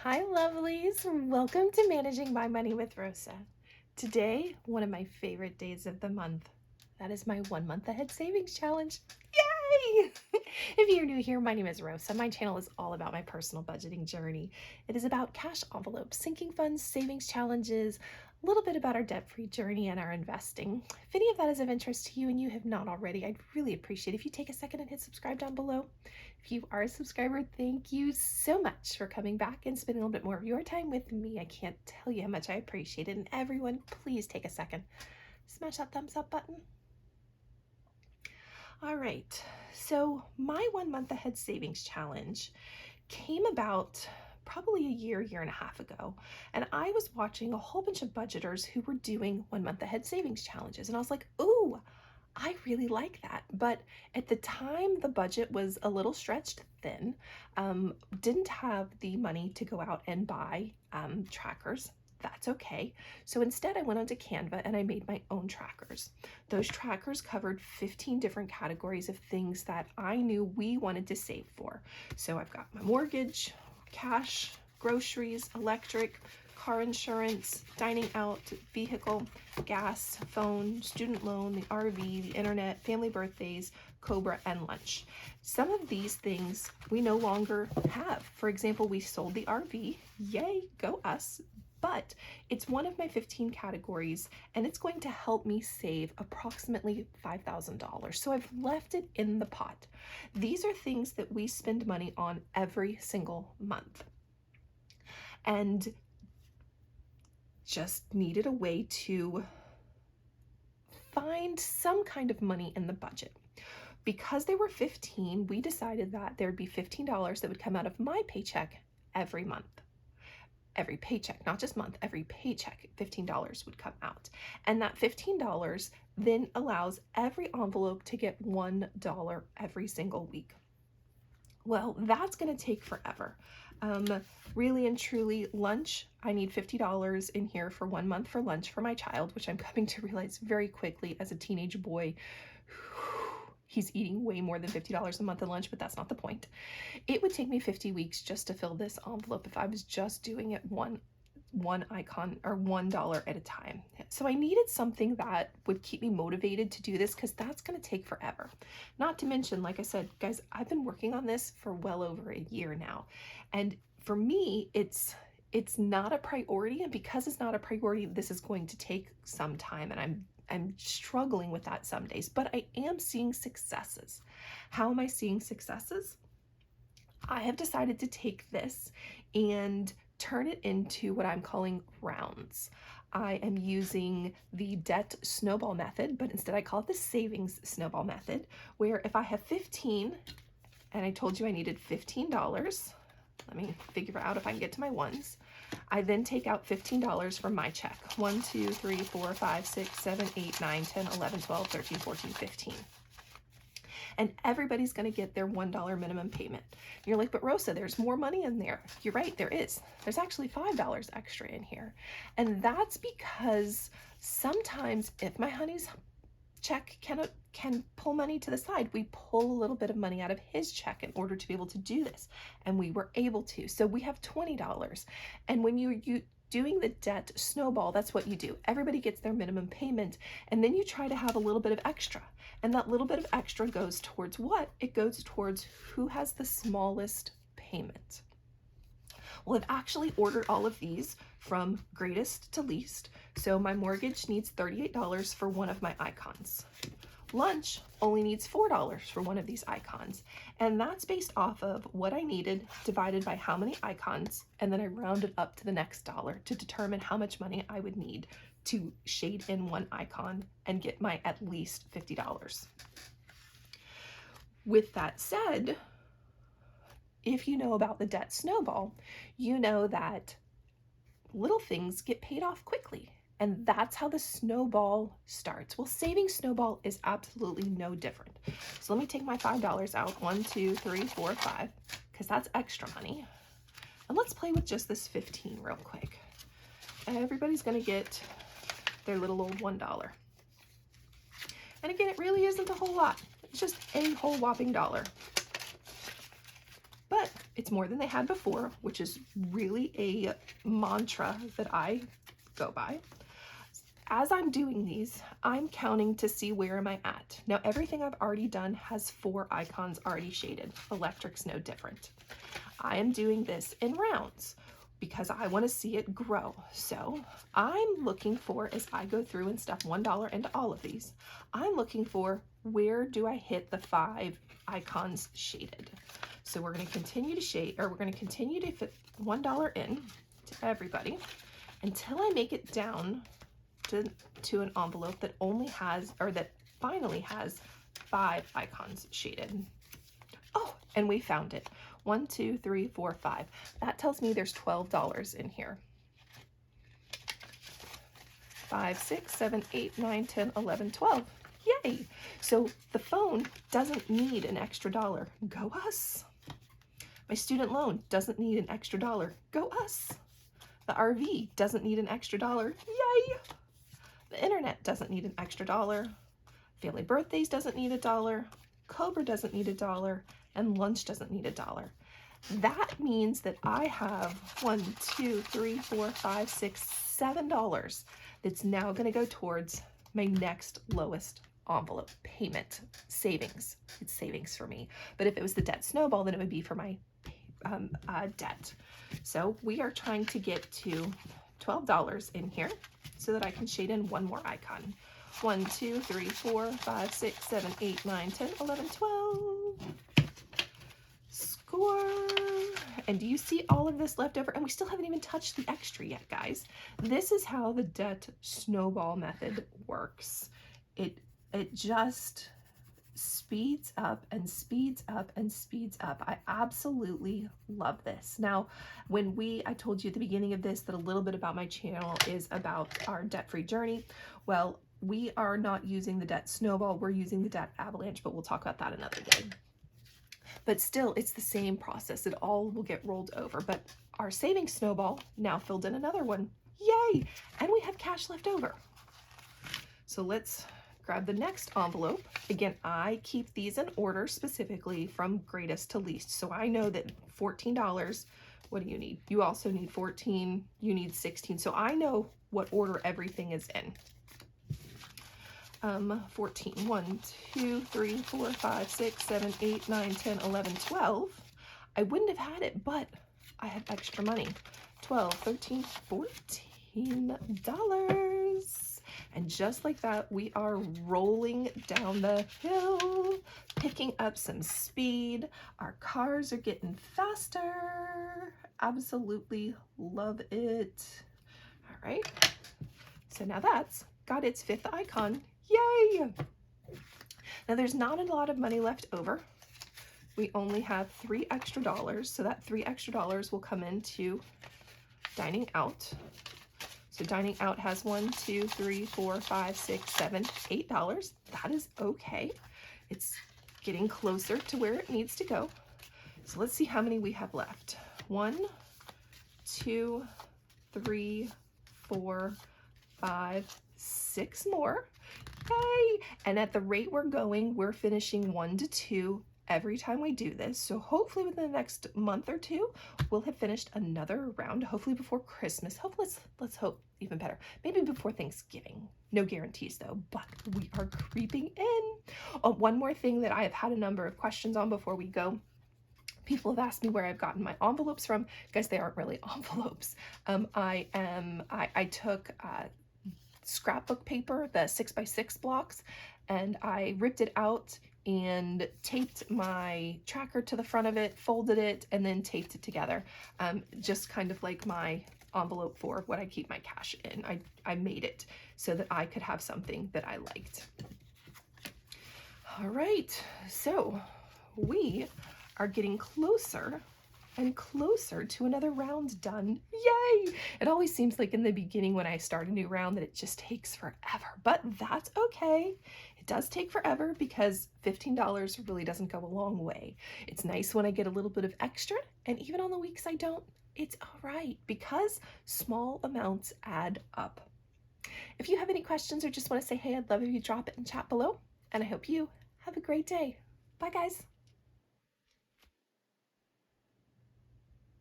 Hi, lovelies. Welcome to Managing My Money with Rosa. Today, one of my favorite days of the month. That is my 1 month ahead savings challenge. Yay! If you're new here, my name is Rosa. My channel is all about my personal budgeting journey. It is about cash envelopes, sinking funds, savings challenges, a little bit about our debt-free journey and our investing. If any of that is of interest to you and you have not already, I'd really appreciate if you take a second and hit subscribe down below. If you are a subscriber, thank you so much for coming back and spending a little bit more of your time with me. I can't tell you how much I appreciate it. And everyone, please take a second. Smash that thumbs up button. All right, so my 1 month ahead savings challenge came about probably a year and a half ago. And I was watching a whole bunch of budgeters who were doing 1 month ahead savings challenges. And I was like, ooh, I really like that. But at the time, the budget was a little stretched thin, didn't have the money to go out and buy trackers. That's okay. So instead I went onto Canva and I made my own trackers. Those trackers covered 15 different categories of things that I knew we wanted to save for. So I've got my mortgage, cash, groceries, electric, car insurance, dining out, vehicle, gas, phone, student loan, the RV, the internet, family birthdays, Cobra, and lunch. Some of these things we no longer have. For example, we sold the RV. Yay, go us. But it's one of my 15 categories and it's going to help me save approximately $5,000. So I've left it in the pot. These are things that we spend money on every single month. And just needed a way to find some kind of money in the budget. Because they were 15, we decided that there'd be $15 that would come out of my paycheck every month. Every paycheck, not just month, every paycheck, $15 would come out. And that $15 then allows every envelope to get $1 every single week. Well, that's going to take forever. Really and truly, lunch, I need $50 in here for 1 month for lunch for my child, which I'm coming to realize very quickly as a teenage boy, he's eating way more than $50 a month in lunch, but that's not the point. It would take me 50 weeks just to fill this envelope if I was just doing it one icon or $1 at a time. So I needed something that would keep me motivated to do this because that's going to take forever. Not to mention, like I said, guys, I've been working on this for well over a year now. And for me, it's not a priority. And because it's not a priority, this is going to take some time. And I'm struggling with that some days, but I am seeing successes. How am I seeing successes? I have decided to take this and turn it into what I'm calling rounds. I am using the debt snowball method, but instead I call it the savings snowball method, where if I have 15 and I told you I needed $15, let me figure out if I can get to my ones. I then take out $15 from my check. 1, 2, 3, 4, 5, 6, 7, 8, 9, 10, 11, 12, 13, 14, 15. And everybody's going to get their $1 minimum payment. You're like, but Rosa, there's more money in there. You're right, there is. There's actually $5 extra in here. And that's because sometimes if my honey's check can pull money to the side, we pull a little bit of money out of his check in order to be able to do this. And we were able to. So we have $20. And when you doing the debt snowball, that's what you do. Everybody gets their minimum payment, and then you try to have a little bit of extra. And that little bit of extra goes towards what? It goes towards who has the smallest payment. Well, I've actually ordered all of these from greatest to least. So my mortgage needs $38 for one of my icons. Lunch only needs $4 for one of these icons. And that's based off of what I needed divided by how many icons. And then I rounded up to the next dollar to determine how much money I would need to shade in one icon and get my at least $50. With that said, if you know about the debt snowball, you know that little things get paid off quickly. And that's how the snowball starts. Well, saving snowball is absolutely no different. So let me take my $5 out. 1, 2, 3, 4, 5, because that's extra money. And let's play with just this 15 real quick. Everybody's gonna get their little old $1. And again, it really isn't a whole lot. It's just a whole whopping dollar. but it's more than they had before, which is really a mantra that I go by. As I'm doing these, I'm counting to see where am I at. Now, everything I've already done has 4 icons already shaded. Electric's no different. I am doing this in rounds because I want to see it grow. So I'm looking for, as I go through and stuff $1 into all of these, I'm looking for where do I hit the 5 icons shaded. So we're going to continue to shade, or we're going to continue to fit $1 in to everybody until I make it down to an envelope that only has, or that finally has 5 icons shaded. Oh, and we found it. 1, 2, 3, 4, 5. That tells me there's $12 in here. 5, 6, 7, 8, 9, 10, 11, 12. Yay! So the phone doesn't need an extra dollar. Go us. My student loan doesn't need an extra dollar. Go us. The RV doesn't need an extra dollar. Yay! The internet doesn't need an extra dollar. Family birthdays doesn't need $1. Cobra doesn't need $1. And lunch doesn't need $1. That means that I have 1, 2, 3, 4, 5, 6, $7 that's now going to go towards my next lowest envelope payment. Savings. It's savings for me. But if it was the debt snowball, then it would be for my debt. So we are trying to get to $12 in here so that I can shade in one more icon. 1, 2, 3, 4, 5, 6, 7, 8, 9, 10, 11, 12. Score. And do you see all of this left over? And we still haven't even touched the extra yet, guys. This is how the debt snowball method works. It just speeds up and speeds up and speeds up. I absolutely love this. Now, I told you at the beginning of this that a little bit about my channel is about our debt-free journey. Well, we are not using the debt snowball, we're using the debt avalanche, but we'll talk about that another day. But still, it's the same process. It all will get rolled over. But our savings snowball now filled in another one. Yay! And we have cash left over. So let's grab the next envelope. Again, I keep these in order specifically from greatest to least. So I know that $14, what do you need? You also need 14, you need 16. So I know what order everything is in. 14, 1, 2, 3, 4, 5, 6, 7, 8, 9, 10, 11, 12. I wouldn't have had it, but I have extra money. 12, 13, $14. And just like that, we are rolling down the hill, picking up some speed. Our cars are getting faster. Absolutely love it. All right. So now that's got its 5th icon. Yay! Now there's not a lot of money left over. We only have $3 extra, so that $3 extra will come into dining out. So dining out has 1, 2, 3, 4, 5, 6, 7, $8. That is okay. It's getting closer to where it needs to go. So let's see how many we have left. 1, 2, 3, 4, 5, 6 more. Yay! And at the rate we're going, we're finishing 1 to 2 every time we do this. So hopefully within the next month or 2, we'll have finished another round, hopefully before Christmas. Hopefully, let's hope even better. Maybe before Thanksgiving. No guarantees though, but we are creeping in. Oh, one more thing that I have had a number of questions on before we go. People have asked me where I've gotten my envelopes from. Guys, they aren't really envelopes. I took scrapbook paper, the 6x6 blocks, and I ripped it out and taped my tracker to the front of it, folded it, and then taped it together. Just kind of like my envelope for what I keep my cash in. I made it so that I could have something that I liked. All right, so we are getting closer and closer to another round done. Yay! It always seems like in the beginning when I start a new round that it just takes forever, but that's okay. It does take forever because $15 really doesn't go a long way. It's nice when I get a little bit of extra, and even on the weeks I don't, it's all right because small amounts add up. If you have any questions or just want to say hey, I'd love if you drop it in chat below, and I hope you have a great day. Bye guys.